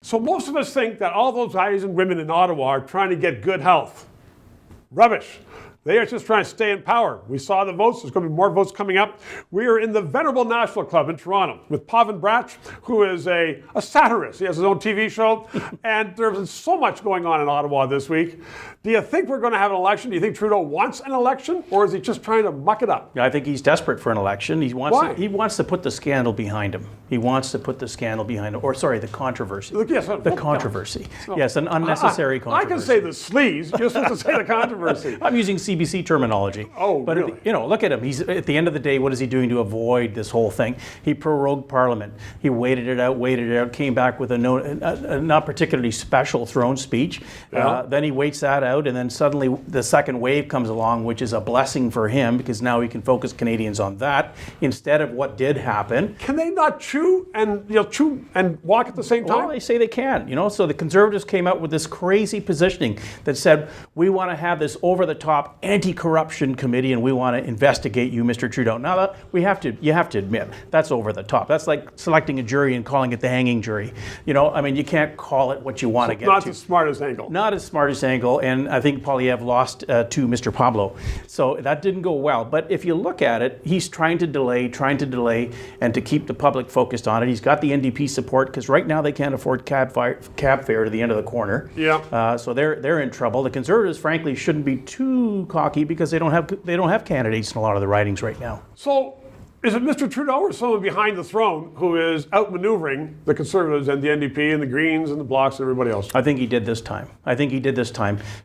So most of us think that all those guys and women in Ottawa are trying to get good health. Rubbish. They are just trying to stay in power. We saw the votes. There's going to be more votes coming up. We are in the Venerable National Club in Toronto with Pavan Bratch, who is a satirist. He has his own TV show. And there's so much going on in Ottawa this week. Do you think we're going to have an election? Do you think Trudeau wants an election? Or is he just trying to muck it up? I think he's desperate for an election. Why? He wants to put the scandal behind him. He wants to put the scandal behind him. Or, sorry, the controversy. Yes, the controversy. No. Yes, an unnecessary controversy. I can say the sleaze. You're supposed to say the controversy. I'm using CBC terminology. Oh, but really? Look at him. He's at the end of the day, what is he doing to avoid this whole thing? He prorogued Parliament. He waited it out, came back with a not particularly special throne speech. Yeah. Then he waits that out, and then suddenly the second wave comes along, which is a blessing for him because now he can focus Canadians on that instead of what did happen. Can they not chew and walk at the same time? Well, they say they can. So the Conservatives came out with this crazy positioning that said we want to have this over-the-top anti-corruption committee and we want to investigate you, Mr. Trudeau. Now you have to admit that's over the top. That's like selecting a jury and calling it the hanging jury. You can't call it what you want to get. Not the smartest angle. Not as smartest angle, and I think Poilievre lost to Mr. Pablo. So that didn't go well. But if you look at it, he's trying to delay, and to keep the public focused on it. He's got the NDP support because right now they can't afford cab fare to the end of the corner. Yeah. So they're in trouble. The Conservatives, frankly, shouldn't be too cocky because they don't have candidates in a lot of the ridings right now. So is it Mr. Trudeau or someone behind the throne who is outmaneuvering the Conservatives and the NDP and the Greens and the Blocs and everybody else? I think he did this time.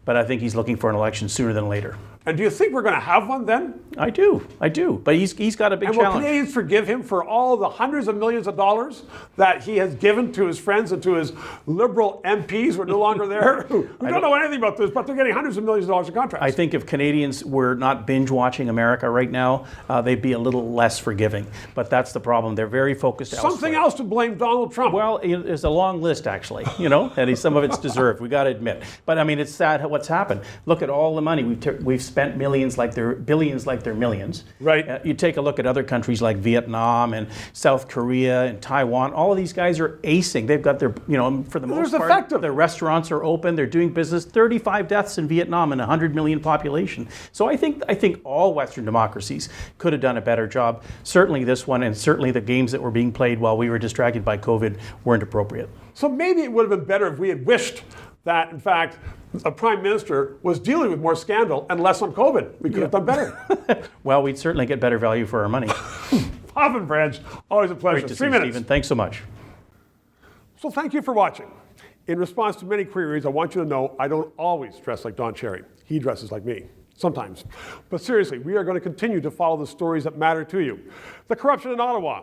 But I think he's looking for an election sooner than later. And do you think we're going to have one then? I do. But he's got a big challenge. And will Canadians forgive him for all the hundreds of millions of dollars that he has given to his friends and to his Liberal MPs who are no longer there, who don't know anything about this, but they're getting hundreds of millions of dollars in contracts? I think if Canadians were not binge-watching America right now, they'd be a little less forgiving. But that's the problem. They're very focused elsewhere. Something else to blame Donald Trump. Well, there's a long list, actually, and some of it's deserved. We got to admit. But, it's sad what's happened. Look at all the money we've spent billions like they're millions. Right. You take a look at other countries like Vietnam and South Korea and Taiwan. All of these guys are acing. They've got their, for the most part, effective. Their restaurants are open. They're doing business. 35 deaths in Vietnam and 100 million population. So I think all Western democracies could have done a better job. Certainly this one, and certainly the games that were being played while we were distracted by COVID weren't appropriate. So maybe it would have been better if we had wished that, in fact, a prime minister was dealing with more scandal and less on COVID. We could have done better. Well, we'd certainly get better value for our money. Pavan Bratch, always a pleasure. Great to 3 see minutes. Stephen. Thanks so much. So thank you for watching. In response to many queries, I want you to know I don't always dress like Don Cherry. He dresses like me. Sometimes. But seriously, we are going to continue to follow the stories that matter to you. The corruption in Ottawa,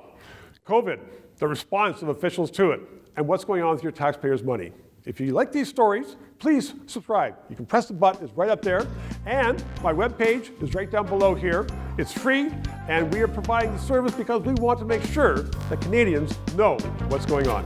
COVID, the response of officials to it, and what's going on with your taxpayers' money. If you like these stories, please subscribe. You can press the button, it's right up there. And my webpage is right down below here. It's free, and we are providing the service because we want to make sure that Canadians know what's going on.